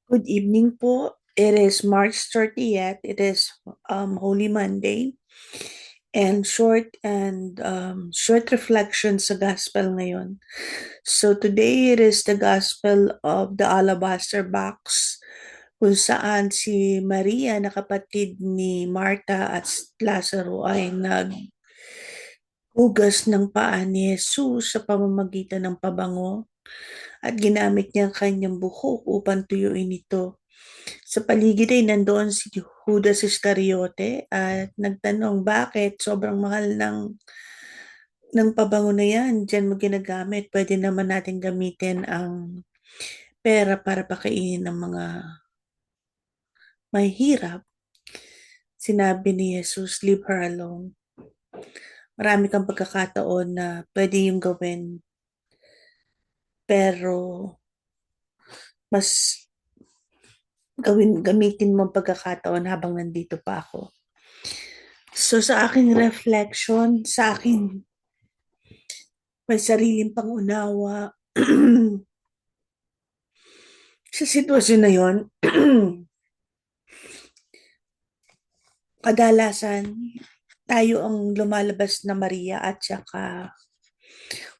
Good evening po. It is March 30th. It is Holy Monday. And short reflection sa gospel ngayon. So today it is the gospel of the alabaster box kung saan si Maria na kapatid ni Martha at Lazaro ay naghugas ng paa ni Jesus sa pamamagitan ng pabango at ginamit niya ang kanyang buhok upang tuyuin ito. Sa paligid ay nandoon si Judas Iscariote at nagtanong bakit sobrang mahal ng pabango na yan. Diyan mo ginagamit. Pwede naman natin gamitin ang pera para pakainin ng mga mahihirap. Sinabi ni Jesus, leave her alone. Marami kang pagkakataon na pwede yung gawin. Pero mas gamitin mo ang pagkakataon habang nandito pa ako. So sa aking reflection, sa aking may sariling pangunawa sa sitwasyon na yon. Kadalasan tayo ang lumalabas na Maria at saka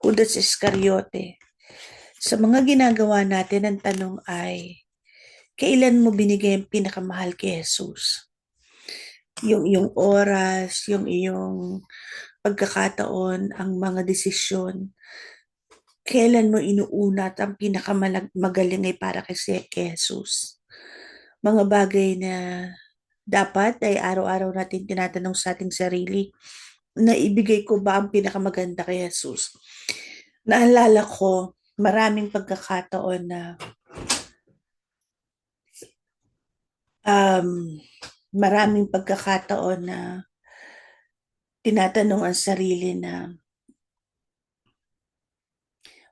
Judas Iscariote. Sa mga ginagawa natin, ang tanong ay, kailan mo binigay ang pinakamahal kay Jesus? Yung iyong oras, yung iyong pagkakataon, ang mga desisyon, kailan mo inuuna at ang pinakamagaling ay para kay Jesus? Mga bagay na dapat ay araw-araw natin tinatanong sa ating sarili, na ibigay ko ba ang pinakamaganda kay Jesus? Naalala ko, maraming pagkakataon na um, maraming pagkakataon na tinatanong ang sarili na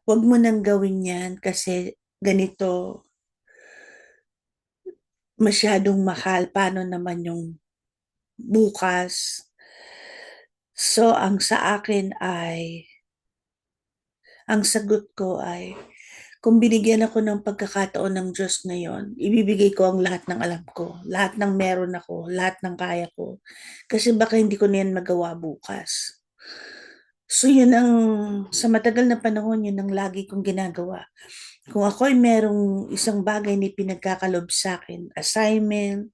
wag mo nang gawin yan kasi ganito masyadong mahal. Paano naman yung bukas? So, ang sagot ko ay, kung binigyan ako ng pagkakataon ng Diyos ngayon, ibibigay ko ang lahat ng alam ko, lahat ng meron ako, lahat ng kaya ko. Kasi baka hindi ko na yan magawa bukas. So yun sa matagal na panahon, yun ang lagi kong ginagawa. Kung ako ay merong isang bagay na pinagkakalob sa akin, assignment,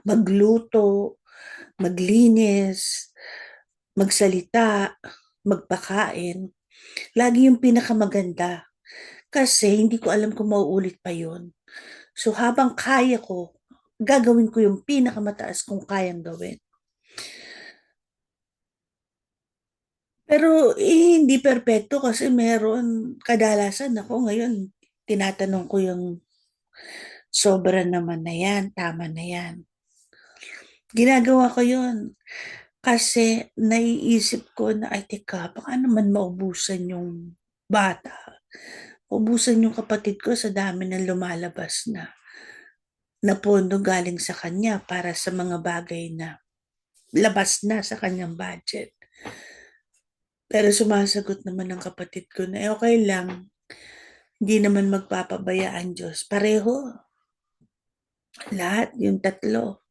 magluto, maglinis, magsalita, magpakain, lagi yung pinakamaganda. Kasi hindi ko alam kung mauulit pa yun. So habang kaya ko, gagawin ko yung pinakamataas kung kayang gawin. Pero hindi perpekto kasi meron kadalasan ako ngayon, tinatanong ko yung sobra naman na yan, tama na yan. Ginagawa ko yun kasi naiisip ko na, ay teka, baka naman maubusan yung bata. Ubusan yung kapatid ko sa dami ng lumalabas na pondo galing sa kanya para sa mga bagay na labas na sa kanyang budget. Pero sumasagot naman ng kapatid ko na okay lang, hindi naman magpapabaya ang Diyos. Pareho, lahat, yung tatlo.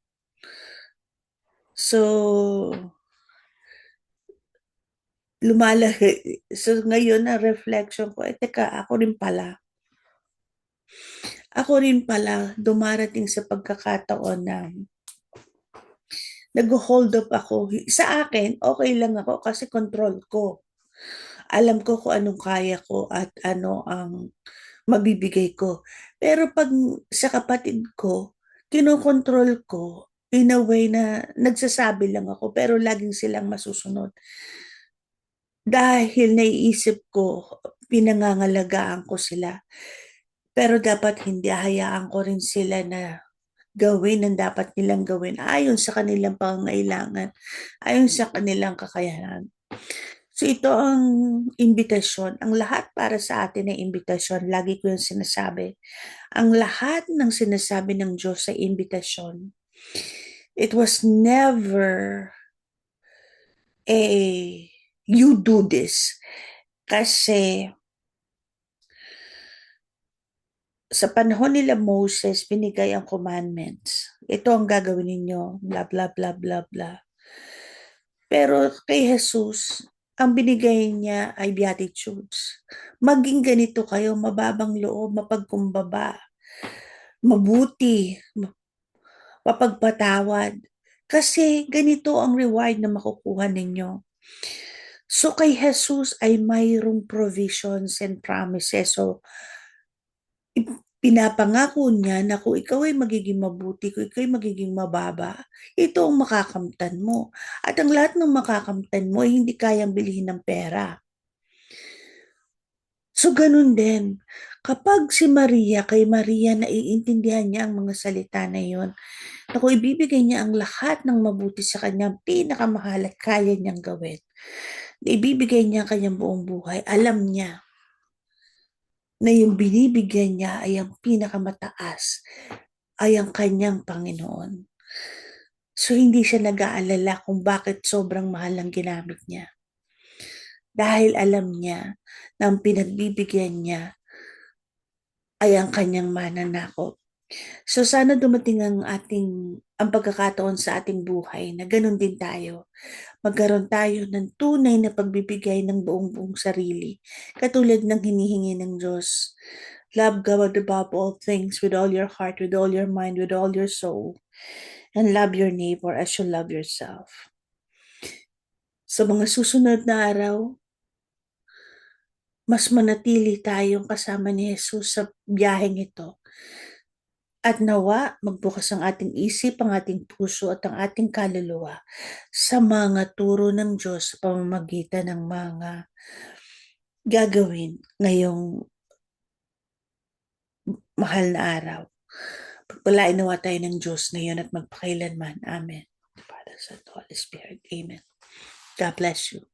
So, lumalaki. So, ngayon na reflection ko, teka, ako rin pala, dumarating sa pagkakataon na nag-hold up ako. Sa akin, okay lang ako kasi control ko. Alam ko kung anong kaya ko at ano ang mabibigay ko. Pero pag sa kapatid ko, kinokontrol ko in a way na nagsasabi lang ako pero laging silang masusunod. Dahil naiisip ko, pinangangalagaan ko sila. Pero dapat hindi, hayaan ko rin sila na gawin ang dapat nilang gawin ayon sa kanilang pangangailangan, ayon sa kanilang kakayahan. So ito ang imbitasyon. Ang lahat para sa atin ay imbitasyon. Lagi ko yung sinasabi. Ang lahat ng sinasabi ng Diyos ay imbitasyon. It was never a you do this. Kasi Sa panahon nila Moses, binigay ang commandments. Ito ang gagawin ninyo, bla bla bla bla bla. Pero kay Jesus, ang binigay niya ay beatitudes. Maging ganito kayo, mababang loob, mapagkumbaba, mabuti, mapagpatawad. Kasi ganito ang reward na makukuha ninyo. So kay Jesus ay mayroong provisions and promises. So pinapangako niya na kung ikaw ay magiging mabuti, kung ikaw ay magiging mababa, ito ang makakamtan mo. At ang lahat ng makakamtan mo ay hindi kayang bilhin ng pera. So ganun din, kapag si Maria, kay Maria naiintindihan niya ang mga salita na yon, na kung ibibigay niya ang lahat ng mabuti sa kanyang pinakamahal at kaya niyang gawin, na ibibigay niya ang kanyang buong buhay, alam niya na yung binibigyan niya ay ang pinakamataas, ay ang kanyang Panginoon. So hindi siya nag-aalala kung bakit sobrang mahal ang ginamit niya. Dahil alam niya na ang pinagbibigyan niya ay ang kanyang mananakop. So sana dumating ang pagkakataon sa ating buhay na ganun din tayo. Magkaroon tayo ng tunay na pagbibigay ng buong sarili. Katulad ng hinihingi ng Diyos. Love God above all things with all your heart, with all your mind, with all your soul. And love your neighbor as you love yourself. Sa mga susunod na araw, mas manatili tayong kasama ni Jesus sa biyaheng ito. At nawa, magbukas ang ating isip, ang ating puso at ang ating kaluluwa sa mga turo ng Diyos sa pamamagitan ng mga gagawin ngayong mahal na araw. Pagpalain nawa tayo ng Diyos ngayon at magpakailanman. Amen. Father, Son, Holy Spirit. Amen. God bless you.